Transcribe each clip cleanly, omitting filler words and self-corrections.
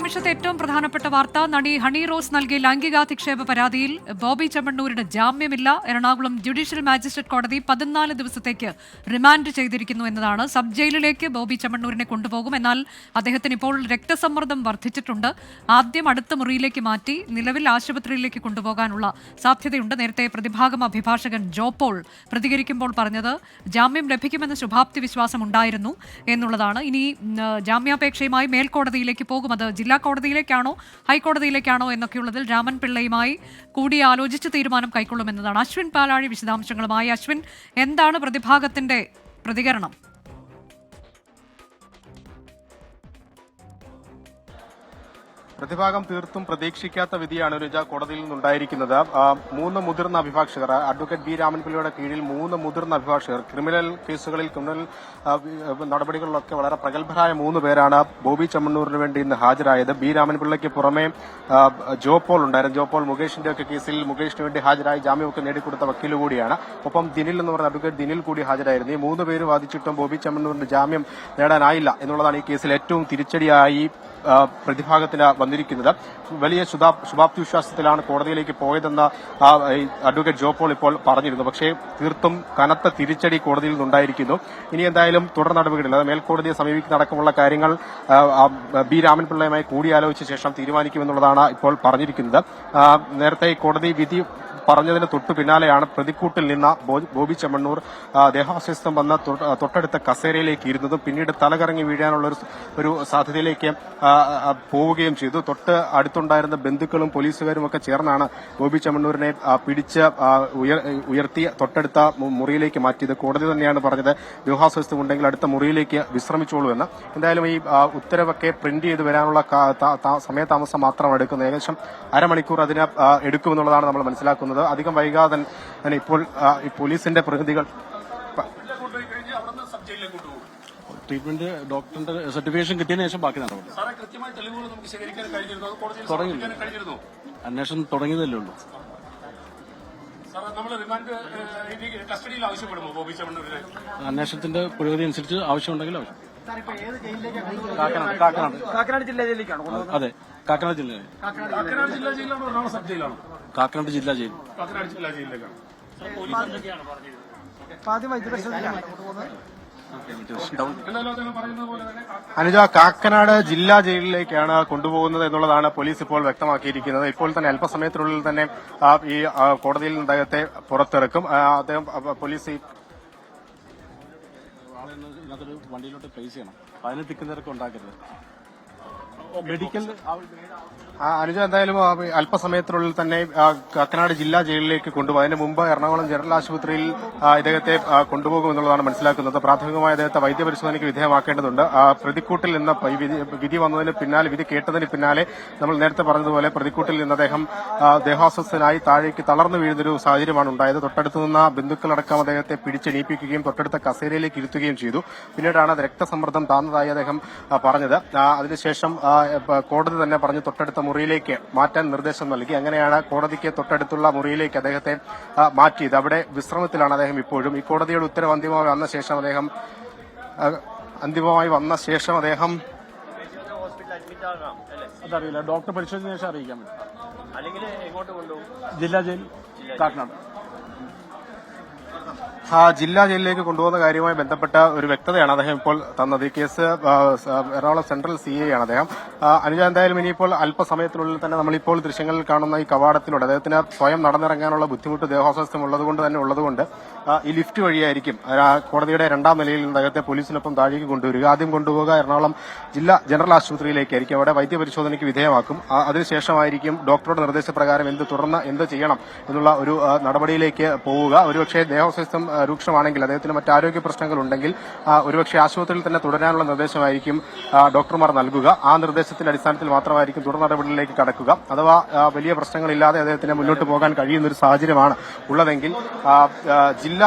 നിമിഷത്തെ ഏറ്റവും പ്രധാനപ്പെട്ട വാർത്ത, നടി ഹണി റോസ് നൽകിയ ലൈംഗികാധിക്ഷേപ പരാതിയിൽ ബോബി ചെമ്മണ്ണൂരിന് ജാമ്യമില്ല. എറണാകുളം ജുഡീഷ്യൽ മാജിസ്ട്രേറ്റ് കോടതി 14 ദിവസത്തേക്ക് റിമാൻഡ് ചെയ്തിരിക്കുന്നു എന്നതാണ്. സബ് ജയിലിലേക്ക് ബോബി ചെമ്മണ്ണൂരിനെ കൊണ്ടുപോകും. എന്നാൽ അദ്ദേഹത്തിന് ഇപ്പോൾ രക്തസമ്മർദ്ദം വർദ്ധിച്ചിട്ടുണ്ട്. ആദ്യം അടുത്ത മുറിയിലേക്ക് മാറ്റി നിലവിൽ ആശുപത്രിയിലേക്ക് കൊണ്ടുപോകാനുള്ള സാധ്യതയുണ്ട്. നേരത്തെ പ്രതിഭാഗം അഭിഭാഷകൻ ജോപോൾ പ്രതികരിക്കുമ്പോൾ പറഞ്ഞത് ജാമ്യം ലഭിക്കുമെന്ന ശുഭാപ്തി വിശ്വാസം ഉണ്ടായിരുന്നു എന്നുള്ളതാണ്. ഇനി ജാമ്യാപേക്ഷയുമായി മേൽക്കോടതിയിലേക്ക് പോകും. അത് ജില്ലാ കോടതിയിലേക്കാണോ ഹൈക്കോടതിയിലേക്കാണോ എന്നൊക്കെയുള്ളതിൽ രാമൻ പിള്ളയുമായി കൂടിയാലോചിച്ച് തീരുമാനം കൈക്കൊള്ളുമെന്നതാണ്. അശ്വിൻ പാലാഴി വിശദാംശങ്ങളുമായി. അശ്വിൻ, എന്താണ് പ്രതിഭാഗത്തിന്റെ പ്രതികരണം? പ്രതിഭാഗം തീർത്തും പ്രതീക്ഷിക്കാത്ത വിധിയാണ് രുച കോടതിയിൽ നിന്നുണ്ടായിരിക്കുന്നത്. 3 മുതിർന്ന അഭിഭാഷകർ, അഡ്വക്കേറ്റ് ബി രാമൻപിള്ളയുടെ കീഴിൽ 3 മുതിർന്ന അഭിഭാഷകർ, ക്രിമിനൽ കേസുകളിൽ ക്രിമിനൽ നടപടികളിലൊക്കെ വളരെ പ്രഗത്ഭരായ 3 പേരാണ് ബോബി ചെമ്മണ്ണൂരിന് വേണ്ടി ഇന്ന് ഹാജരായത്. ബി രാമൻപിള്ളയ്ക്ക് പുറമെ ജോപോൾ ഉണ്ടായിരുന്നു. ജോപോൾ മുകേഷിന്റെ ഒക്കെ കേസിൽ മുകേഷിന് വേണ്ടി ഹാജരായി ജാമ്യമൊക്കെ നേടിക്കൊടുത്ത വക്കീൽ കൂടിയാണ്. ഒപ്പം ദിനിൽ എന്ന് പറഞ്ഞ അഡ്വക്കേറ്റ് ദിനിൽ കൂടി ഹാജരായിരുന്നു. ഈ 3 പേര് വാദിച്ചിട്ടും ബോബി ചെമ്മണ്ണൂരിന് ജാമ്യം നേടാനായില്ല എന്നുള്ളതാണ് ഈ കേസിൽ ഏറ്റവും തിരിച്ചടിയായി പ്രതിഭാഗത്തിന് വന്നിരിക്കുന്നത്. വലിയ ശുഭാപ്തി വിശ്വാസത്തിലാണ് കോടതിയിലേക്ക് പോയതെന്ന് അഡ്വക്കേറ്റ് ജോപോൾ ഇപ്പോൾ പറഞ്ഞിരുന്നു. പക്ഷേ തീർത്തും കനത്ത തിരിച്ചടി കോടതിയിൽ നിന്നുണ്ടായിരിക്കുന്നു. ഇനി എന്തായാലും തുടർ നടപടികളിൽ, അത് മേൽക്കോടതിയെ സമീപിക്കുന്നതടക്കമുള്ള കാര്യങ്ങൾ ബി രാമൻപിള്ളയുമായി കൂടിയാലോചിച്ച ശേഷം തീരുമാനിക്കുമെന്നുള്ളതാണ് ഇപ്പോൾ പറഞ്ഞിരിക്കുന്നത്. നേരത്തെ കോടതി വിധി പറഞ്ഞതിന് തൊട്ടു പിന്നാലെയാണ് പ്രതിക്കൂട്ടിൽ നിന്ന് ബോബി ചെമ്മണ്ണൂർ ദേഹാസ്വസ്ഥം വന്ന തൊട്ടടുത്ത കസേരയിലേക്ക് ഇരുന്നതും പിന്നീട് തലകറങ്ങി വീഴാനുള്ള ഒരു സാധ്യതയിലേക്ക് പോവുകയും ചെയ്തു. തൊട്ട് അടുത്തുണ്ടായിരുന്ന ബന്ധുക്കളും പോലീസുകാരും ഒക്കെ ചേർന്നാണ് ബോബി ചെമ്മണ്ണൂരിനെ പിടിച്ച് ഉയർത്തി തൊട്ടടുത്ത മുറിയിലേക്ക് മാറ്റിയത്. കോടതി തന്നെയാണ് പറഞ്ഞത് ദേഹാസ്വസ്ഥം ഉണ്ടെങ്കിൽ അടുത്ത മുറിയിലേക്ക് വിശ്രമിച്ചോളൂ എന്ന്. എന്തായാലും ഈ ഉത്തരവൊക്കെ പ്രിന്റ് ചെയ്ത് വരാനുള്ള സമയതാമസം മാത്രമാണ് എടുക്കുന്നത്. ഏകദേശം അരമണിക്കൂർ അതിന് എടുക്കുമെന്നുള്ളതാണ് നമ്മൾ മനസ്സിലാക്കുന്നത്. അധികം വൈകാതെ തന്നെ ഇപ്പോൾ ഈ പോലീസിന്റെ പ്രതിനിധികൾ ട്രീറ്റ്മെന്റ് ഡോക്ടറിന്റെ സർട്ടിഫിക്കേഷൻ കിട്ടിയതിനു ശേഷം ബാക്കി നടപടി. അന്വേഷണം തുടങ്ങിയതല്ലേ ഉള്ളൂ. അന്വേഷണത്തിന്റെ പുരോഗതി അനുസരിച്ച് ആവശ്യമുണ്ടെങ്കിൽ ആവശ്യം. കാക്കനാട് ജില്ലാ ജയിലിലേക്കാണോ? അതെ, കാക്കനാട് ജില്ല. കാക്കനാട് ജില്ലാ ജയിലാണോ സബ് ജയിലാണോ? കാക്കനാട് ജില്ലാ ജയിൽ. കാക്കനാട് ജില്ലാ ജയിലിലേക്കാണ്. അനുജ, കാക്കനാട് ജില്ലാ ജയിലിലേക്കാണ് കൊണ്ടുപോകുന്നത് എന്നുള്ളതാണ് പോലീസ് ഇപ്പോൾ വ്യക്തമാക്കിയിരിക്കുന്നത്. ഇപ്പോൾ തന്നെ അല്പസമയത്തിനുള്ളിൽ തന്നെ ഈ കോടതിയിൽ നിന്ന് അദ്ദേഹത്തെ പുറത്തിറക്കും. അദ്ദേഹം പോലീസ് വണ്ടിയിലോട്ട് പ്ലേസ് ചെയ്യണം. അതിന് തിക്കുന്നിരക്ക് ഉണ്ടാക്കരുത്. മെഡിക്കൽ അനുജ, എന്തായാലും അല്പസമയത്തിനുള്ളിൽ തന്നെ കാക്കനാട് ജില്ലാ ജയിലിലേക്ക് കൊണ്ടുപോകും. അതിന് മുമ്പ് എറണാകുളം ജനറൽ ആശുപത്രിയിൽ ഇദ്ദേഹത്തെ കൊണ്ടുപോകുമെന്നുള്ളതാണ് മനസ്സിലാക്കുന്നത്. പ്രാഥമികമായി അദ്ദേഹത്തെ വൈദ്യപരിശോധനയ്ക്ക് വിധേയമാക്കേണ്ടതുണ്ട്. പ്രതിക്കൂട്ടിൽ നിന്ന് വിധി വന്നതിന് പിന്നാലെ, വിധി കേട്ടതിന് പിന്നാലെ നമ്മൾ നേരത്തെ പറഞ്ഞതുപോലെ പ്രതിക്കൂട്ടിൽ നിന്ന് അദ്ദേഹം ദേഹാസ്വസ്ഥനായി താഴേക്ക് തളർന്നു വീഴുന്നൊരു സാഹചര്യമാണ് ഉണ്ടായത്. തൊട്ടടുത്ത് നിന്ന് ബന്ധുക്കളടക്കം അദ്ദേഹത്തെ പിടിച്ചെണീപ്പിക്കുകയും തൊട്ടടുത്ത കസേരയിലേക്ക് ഇരുത്തുകയും ചെയ്തു. പിന്നീടാണ് രക്തസമ്മർദ്ദം താന്നതായി അദ്ദേഹം പറഞ്ഞത്. അതിനുശേഷം കോടതി തന്നെ പറഞ്ഞു തൊട്ടടുത്ത മുറിയിലേക്ക് മാറ്റാൻ നിർദ്ദേശം നൽകി. അങ്ങനെയാണ് കോടതിക്ക് തൊട്ടടുത്തുള്ള മുറിയിലേക്ക് അദ്ദേഹത്തെ മാറ്റിയത്. അവിടെ വിശ്രമത്തിലാണ് അദ്ദേഹം ഇപ്പോഴും. ഈ കോടതിയുടെ ഉത്തരവ് അന്തിമമായി വന്ന ശേഷം അദ്ദേഹം അതറിയില്ല, ഡോക്ടർ പരിശോധന ശേഷം അറിയിക്കാൻ പറ്റും. ജില്ലാ ജയിൽ കാക്കനാട്. ജില്ലാ ജയിലിലേക്ക് കൊണ്ടുപോകുന്ന കാര്യവുമായി ബന്ധപ്പെട്ട ഒരു വ്യക്തതയാണ് അദ്ദേഹം ഇപ്പോൾ തന്നത്. ഈ കേസ് എറണാകുളം സെൻട്രൽ CI ആണ് അദ്ദേഹം. അനുജ, എന്തായാലും ഇനിയിപ്പോൾ അല്പസമയത്തിനുള്ളിൽ തന്നെ നമ്മളിപ്പോൾ ദൃശ്യങ്ങളിൽ കാണുന്ന ഈ കവാടത്തിലൂടെ അദ്ദേഹത്തിന് സ്വയം നടന്നിറങ്ങാനുള്ള ബുദ്ധിമുട്ട് ദേഹാസ്വാസ്ഥ്യം ഉള്ളതുകൊണ്ട് ഈ ലിഫ്റ്റ് വഴിയായിരിക്കും കോടതിയുടെ 2ാം നിലയിൽ നിന്ന് അദ്ദേഹത്തെ പോലീസിനൊപ്പം താഴേക്ക് കൊണ്ടുവരിക. ആദ്യം കൊണ്ടുപോകുക എറണാകുളം ജില്ലാ ജനറൽ ആശുപത്രിയിലേക്കായിരിക്കും. അവിടെ വൈദ്യപരിശോധനയ്ക്ക് വിധേയമാക്കും. അതിനുശേഷമായിരിക്കും ഡോക്ടറുടെ നിർദ്ദേശപ്രകാരം തുടർന്ന് എന്ത് ചെയ്യണം എന്നുള്ള ഒരു നടപടിയിലേക്ക് പോവുക. ഒരുപക്ഷെ ദേഹാസ്വാസ്ഥ്യം രൂക്ഷമാണെങ്കിൽ, അദ്ദേഹത്തിന് മറ്റാരോഗ്യ പ്രശ്നങ്ങൾ ഉണ്ടെങ്കിൽ ഒരുപക്ഷെ ആശുപത്രിയിൽ തന്നെ തുടരാനുള്ള നിർദ്ദേശമായിരിക്കും ഡോക്ടർമാർ നൽകുക. ആ നിർദ്ദേശത്തിന്റെ അടിസ്ഥാനത്തിൽ മാത്രമായിരിക്കും തുടർ നടപടികളിലേക്ക് കടക്കുക. അഥവാ വലിയ പ്രശ്നങ്ങളില്ലാതെ അദ്ദേഹത്തിന് മുന്നോട്ട് പോകാൻ കഴിയുന്ന ഒരു സാഹചര്യമാണ് ഉള്ളതെങ്കിൽ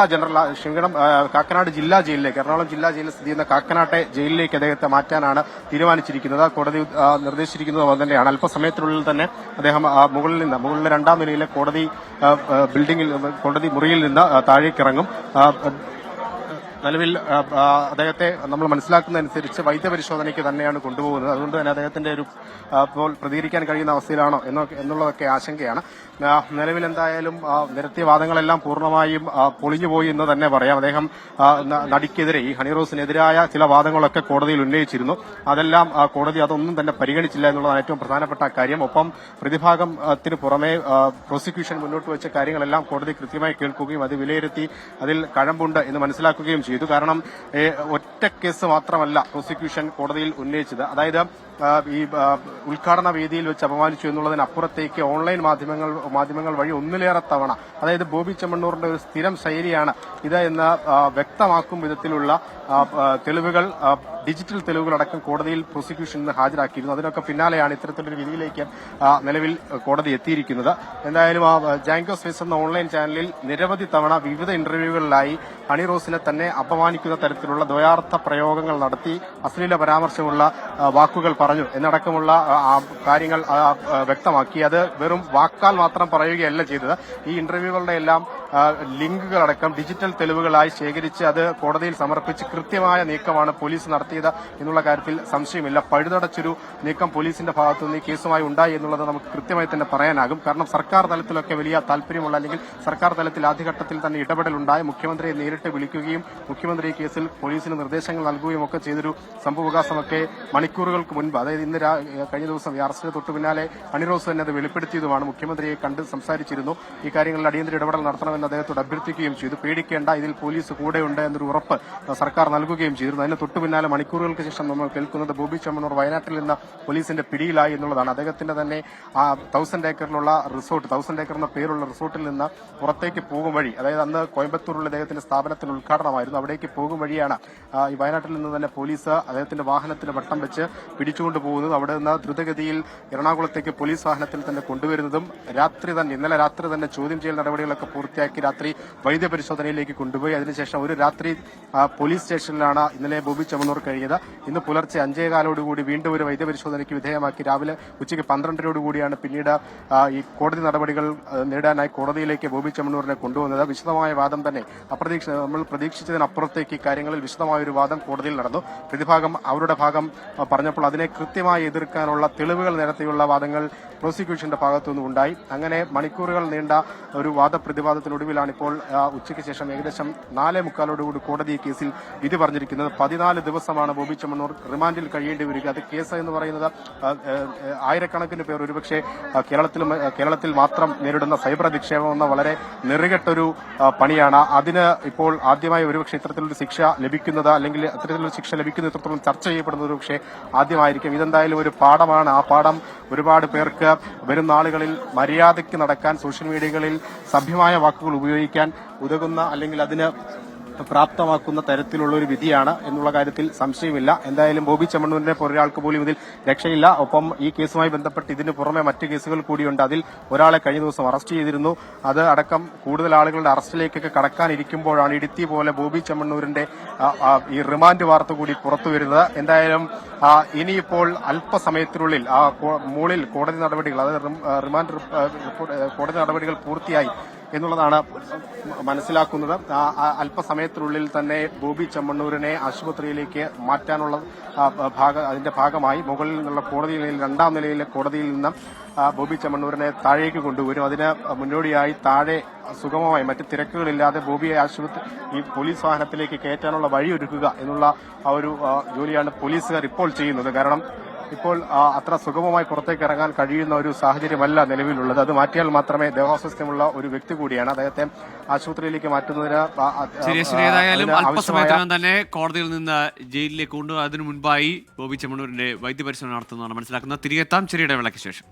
കാക്കനാട് ജില്ലാ ജയിലിലേക്ക്, എറണാകുളം ജില്ലാ ജയിലിൽ സ്ഥിതി ചെയ്യുന്ന കാക്കനാട്ടെ ജയിലിലേക്ക് അദ്ദേഹത്തെ മാറ്റാനാണ് തീരുമാനിച്ചിരിക്കുന്നത്. കോടതി നിർദ്ദേശിച്ചിരിക്കുന്നത് പോലെ തന്നെയാണ്. അല്പസമയത്തിനുള്ളിൽ തന്നെ അദ്ദേഹം മുകളിലെ 2ാം നിലയിലെ കോടതി മുറിയിൽ നിന്ന് താഴേക്കിറങ്ങും. നിലവിൽ അദ്ദേഹത്തെ നമ്മൾ മനസ്സിലാക്കുന്നതനുസരിച്ച് വൈദ്യപരിശോധനയ്ക്ക് തന്നെയാണ് കൊണ്ടുപോകുന്നത്. അതുകൊണ്ട് തന്നെ അദ്ദേഹത്തിന്റെ ഒരു ഇപ്പോൾ പ്രതികരിക്കാൻ കഴിയുന്ന അവസ്ഥയിലാണോ എന്നുള്ളതൊക്കെ ആശങ്കയാണ്. നിലവിൽ എന്തായാലും നിരത്തിയ വാദങ്ങളെല്ലാം പൂർണ്ണമായും പൊളിഞ്ഞുപോയി എന്ന് തന്നെ പറയാം. അദ്ദേഹം നടിക്കെതിരെ ഈ ഹണിറോസിനെതിരായ ചില വാദങ്ങളൊക്കെ കോടതിയിൽ ഉന്നയിച്ചിരുന്നു. അതെല്ലാം കോടതി അതൊന്നും തന്നെ പരിഗണിച്ചില്ല എന്നുള്ളതാണ് ഏറ്റവും പ്രധാനപ്പെട്ട കാര്യം. ഒപ്പം പ്രതിഭാഗത്തിന് പുറമെ പ്രോസിക്യൂഷൻ മുന്നോട്ട് വെച്ച കാര്യങ്ങളെല്ലാം കോടതി കൃത്യമായി കേൾക്കുകയും അത് വിലയിരുത്തി അതിൽ കഴമ്പുണ്ട് എന്ന് മനസ്സിലാക്കുകയും ചെയ്തു. കാരണം ഒറ്റ കേസ് മാത്രമല്ല പ്രോസിക്യൂഷൻ കോടതിയിൽ ഉന്നയിച്ചത്. അതായത് ഈ ഉദ്ഘാടന വേദിയിൽ വെച്ച് അപമാനിച്ചു എന്നുള്ളതിനപ്പുറത്തേക്ക് ഓൺലൈൻ മാധ്യമങ്ങൾ വഴി ഒന്നിലേറെ തവണ, അതായത് ബോബി ചെമ്മണ്ണൂറിന്റെ ഒരു സ്ഥിരം ശൈലിയാണ് ഇത് എന്ന് വ്യക്തമാക്കും വിധത്തിലുള്ള തെളിവുകൾ, ഡിജിറ്റൽ തെളിവുകളടക്കം കോടതിയിൽ പ്രോസിക്യൂഷൻ ഇന്ന് ഹാജരാക്കിയിരുന്നു. അതിനൊക്കെ പിന്നാലെയാണ് ഇത്തരത്തിലൊരു വിധിയിലേക്ക് നിലവിൽ കോടതി എത്തിയിരിക്കുന്നത്. എന്തായാലും ജാങ്കോ സ്പേസ് എന്ന ഓൺലൈൻ ചാനലിൽ നിരവധി തവണ വിവിധ ഇന്റർവ്യൂകളിലായി ഹണി റോസിനെ തന്നെ അപമാനിക്കുന്ന തരത്തിലുള്ള ദ്വയാർത്ഥ പ്രയോഗങ്ങൾ നടത്തി അശ്ലീല പരാമർശമുള്ള വാക്കുകൾ പറഞ്ഞു എന്നടക്കമുള്ള കാര്യങ്ങൾ വ്യക്തമാക്കി. അത് വെറും വാക്കാൽ മാത്രം പറയുകയല്ല ചെയ്തത്. ഈ ഇന്റർവ്യൂകളുടെ എല്ലാം ലിങ്കുകളടക്കം ഡിജിറ്റൽ തെളിവുകളായി ശേഖരിച്ച് അത് കോടതിയിൽ സമർപ്പിച്ച് കൃത്യമായ നീക്കമാണ് പോലീസ് നടത്തിയത് എന്നുള്ള കാര്യത്തിൽ സംശയമില്ല. പഴുതടച്ചൊരു നീക്കം പോലീസിന്റെ ഭാഗത്തുനിന്ന് ഈ കേസുമായി ഉണ്ടായി എന്നുള്ളത് നമുക്ക് കൃത്യമായി തന്നെ പറയാനാകും. കാരണം സർക്കാർ തലത്തിലൊക്കെ വലിയ താല്പര്യമുള്ള, അല്ലെങ്കിൽ സർക്കാർ തലത്തിൽ ആദ്യഘട്ടത്തിൽ തന്നെ ഇടപെടലുണ്ടായി മുഖ്യമന്ത്രിയെ നേരിട്ട് വിളിക്കുകയും മുഖ്യമന്ത്രി ഈ കേസിൽ പോലീസിന് നിർദ്ദേശങ്ങൾ നൽകുകയും ഒക്കെ ചെയ്തൊരു സംഭവവികാസമൊക്കെ മണിക്കൂറുകൾക്ക് മുൻപ്, അതായത് ഇന്ന് കഴിഞ്ഞ ദിവസം ഈ അറസ്റ്റിന് തൊട്ടു പിന്നാലെ ഹണി റോസ് തന്നെ അത് വെളിപ്പെടുത്തിയതുമാണ്. മുഖ്യമന്ത്രിയെ കണ്ട് സംസാരിച്ചിരുന്നു. ഈ കാര്യങ്ങളിൽ അടിയന്തര ഇടപെടൽ നടത്തണമെന്ന് അദ്ദേഹത്തോട് അഭ്യർത്ഥിക്കുകയും ചെയ്തു. പേടിക്കേണ്ട, ഇതിൽ പോലീസ് കൂടെയുണ്ട് എന്നൊരു ഉറപ്പ് സർക്കാർ നൽകുകയും ചെയ്തിരുന്നു. അതിന് തൊട്ടു പിന്നാലെ മണിക്കൂറുകൾക്ക് ശേഷം നമ്മൾ കേൾക്കുന്നത് ബോബി ചെമ്മണ്ണൂർ വയനാട്ടിൽ നിന്ന് പോലീസിന്റെ പിടിയിലായി എന്നുള്ളതാണ്. അദ്ദേഹത്തിന്റെ തന്നെ 1000 ഏക്കറിലുള്ള റിസോർട്ട്, 1000 ഏക്കർ എന്ന പേരുള്ള റിസോർട്ടിൽ നിന്ന് പുറത്തേക്ക് പോകും വഴി, അതായത് അന്ന് കോയമ്പത്തൂരിലുള്ള അദ്ദേഹത്തിന്റെ സ്ഥാപനത്തിന് ഉദ്ഘാടനമായിരുന്നു, അവിടേക്ക് പോകും വഴിയാണ് ഈ വയനാട്ടിൽ നിന്ന് തന്നെ പോലീസ് അദ്ദേഹത്തിന്റെ വാഹനത്തിന് വട്ടം വെച്ച് പിടിച്ചുകൊണ്ട് പോകുന്നതും അവിടെ നിന്ന് ദ്രുതഗതിയിൽ എറണാകുളത്തേക്ക് പോലീസ് വാഹനത്തിൽ തന്നെ കൊണ്ടുവരുന്നതും ഇന്നലെ രാത്രി തന്നെ ചോദ്യം ചെയ്യൽ നടപടികളൊക്കെ പൂർത്തിയാക്കി രാത്രി വൈദ്യപരിശോധനയിലേക്ക് കൊണ്ടുപോയി. അതിനുശേഷം ഒരു രാത്രി പോലീസ് സ്റ്റേഷനിലാണ് ഇന്നലെ ബോബി ചെമ്മണ്ണൂർ കഴിഞ്ഞത്. ഇന്ന് പുലർച്ചെ 5:15 വീണ്ടും ഒരു വൈദ്യപരിശോധനയ്ക്ക് വിധേയമാക്കി രാവിലെ ഉച്ചയ്ക്ക് 12:00 പിന്നീട് ഈ കോടതി നടപടികൾ നേടാനായി കോടതിയിലേക്ക് ബോബി ചെമ്മണ്ണൂരിനെ കൊണ്ടുവന്നത്. വിശദമായ വാദം തന്നെ നമ്മൾ പ്രതീക്ഷിച്ചതിനപ്പുറത്തേക്ക് ഇക്കാര്യങ്ങളിൽ വിശദമായ ഒരു വാദം കോടതിയിൽ നടന്നു. പ്രതിഭാഗം അവരുടെ ഭാഗം പറഞ്ഞപ്പോൾ അതിനെ കൃത്യമായി എതിർക്കാനുള്ള തെളിവുകൾ നിരത്തിയുള്ള വാദങ്ങൾ പ്രോസിക്യൂഷന്റെ ഭാഗത്തുനിന്നും ഉണ്ടായി. അങ്ങനെ മണിക്കൂറുകൾ നീണ്ട ഒരു വാദപ്രതിവാദത്തിനൊടുവിലാണ് ഇപ്പോൾ ഉച്ചയ്ക്ക് ശേഷം ഏകദേശം 4:45 കോടതി ഈ കേസിൽ വിധി പറഞ്ഞിരിക്കുന്നത്. 14 ദിവസമാണ് ബോബി ചെമ്മണ്ണൂർ റിമാൻഡിൽ കഴിയേണ്ടി വരിക. അത് കേസ് എന്ന് പറയുന്നത് ആയിരക്കണക്കിന് പേർ ഒരുപക്ഷെ കേരളത്തിൽ മാത്രം നേരിടുന്ന സൈബർ അധിക്ഷേപം എന്ന വളരെ നെറുകെട്ടൊരു പണിയാണ്. അതിന് ഇപ്പോൾ ആദ്യമായി ഒരുപക്ഷെ ഇത്തരത്തിലൊരു ശിക്ഷ ലഭിക്കുന്നത്, അല്ലെങ്കിൽ അത്തരത്തിലൊരു ശിക്ഷ ലഭിക്കുന്ന ഇത്രത്തോളം ചർച്ച ചെയ്യപ്പെടുന്നത് ഒരുപക്ഷെ ആദ്യമായിരിക്കും. ഇതെന്തായാലും ഒരു പാഠമാണ്. ആ പാഠം ഒരുപാട് പേർക്ക് വരും നാളുകളിൽ മര്യാദയ്ക്ക് നടക്കാൻ, സോഷ്യൽ മീഡിയകളിൽ സഭ്യമായ വാക്കുകൾ ഉപയോഗിക്കാൻ ഉതകുന്ന, അല്ലെങ്കിൽ അതിന് പ്രാപ്തമാക്കുന്ന തരത്തിലുള്ള ഒരു വിധിയാണ് എന്നുള്ള കാര്യത്തിൽ സംശയമില്ല. എന്തായാലും ബോബി ചെമ്മണ്ണൂരിനെ ഒരാൾക്ക് പോലും ഇതിൽ രക്ഷയില്ല. ഒപ്പം ഈ കേസുമായി ബന്ധപ്പെട്ട് ഇതിന് പുറമെ മറ്റ് കേസുകൾ കൂടിയുണ്ട്. അതിൽ ഒരാളെ കഴിഞ്ഞ ദിവസം അറസ്റ്റ് ചെയ്തിരുന്നു. അത് അടക്കം കൂടുതൽ ആളുകളുടെ അറസ്റ്റിലേക്കൊക്കെ കടക്കാനിരിക്കുമ്പോഴാണ് ഇടുത്തി പോലെ ബോബി ചെമ്മണ്ണൂരിന്റെ ഈ റിമാൻഡ് വാർത്ത കൂടി പുറത്തുവരുന്നത്. എന്തായാലും ഇനിയിപ്പോൾ അല്പസമയത്തിനുള്ളിൽ മുകളിൽ കോടതി നടപടികൾ, അതായത് റിമാൻഡ് കോടതി നടപടികൾ പൂർത്തിയായി എന്നുള്ളതാണ് മനസ്സിലാക്കുന്നത്. അല്പസമയത്തിനുള്ളിൽ തന്നെ ബോബി ചെമ്മണ്ണൂരിനെ ആശുപത്രിയിലേക്ക് മാറ്റാനുള്ള അതിന്റെ ഭാഗമായി മുകളിൽ നിന്നുള്ള കോടതിയിൽ 2ാം നിലയിലെ കോടതിയിൽ നിന്ന് ബോബി ചെമ്മണ്ണൂരിനെ താഴേക്ക് കൊണ്ടുവരും. അതിന് മുന്നോടിയായി താഴെ സുഗമമായി മറ്റ് തിരക്കുകളില്ലാതെ ബോബിയെ ഈ പോലീസ് വാഹനത്തിലേക്ക് കയറ്റാനുള്ള വഴിയൊരുക്കുക എന്നുള്ള ആ ഒരു ജോലിയാണ് പോലീസുകാർ ഇപ്പോൾ ചെയ്യുന്നത്. കാരണം ഇപ്പോൾ അത്ര സുഗമമായി പുറത്തേക്ക് ഇറങ്ങാൻ കഴിയുന്ന ഒരു സാഹചര്യമല്ല നിലവിലുള്ളത്. അത് മാറ്റിയാൽ മാത്രമേ ദേഹാസ്വാസ്ഥ്യമുള്ള ഒരു വ്യക്തി കൂടിയാണ്. അദ്ദേഹത്തെ ആശുപത്രിയിലേക്ക് മാറ്റുന്നതിന് അല്പസമയത്തിനകം തന്നെ കോടതിയിൽ നിന്ന് ജയിലിലേക്ക് കൊണ്ടുപോകും. അതിനു മുൻപായി ബോബി ചെമ്മണ്ണൂരിന്റെ വൈദ്യപരിശോധന നടത്തുന്നതാണ് മനസ്സിലാക്കുന്നത്. തിരികെത്താം ചെറിയ ഇടവേളയ്ക്ക് ശേഷം.